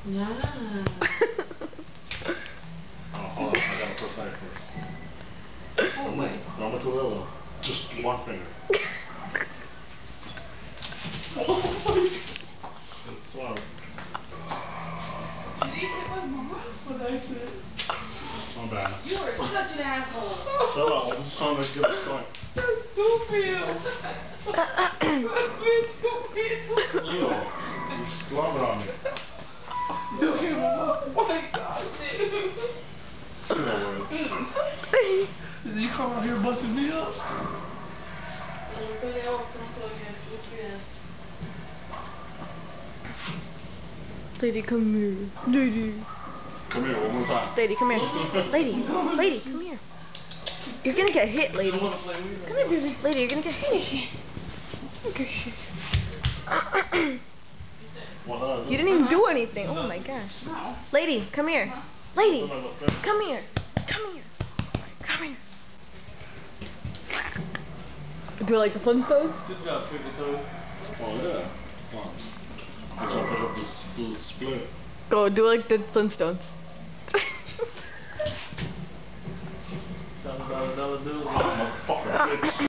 Yeah. Oh, hold on, I gotta press that first. Oh, wait. No, to the other. Just one finger. Sorry. Did he hit my mama? What did I say? I'm bad. You are such an asshole. Shut up, I'm just trying to get a start. You're stupid. You slobber on me. Oh my God, dude. You know what? Did you come out here busting me up? Lady, come here. Lady. Come here one more time. Lady, come here. Lady, lady, come here. You're gonna get hit, lady. Come here, baby. Lady, you're gonna get hit. Okay. You didn't even do anything. Oh my gosh. Lady, come here. Lady, come here. Come here. Come here. Do I like the Flintstones? Good job, Twinkle Toes. Oh yeah. Thanks. I'm trying to pick up this split. Go, do like the Flintstones. Motherfucker, bitch.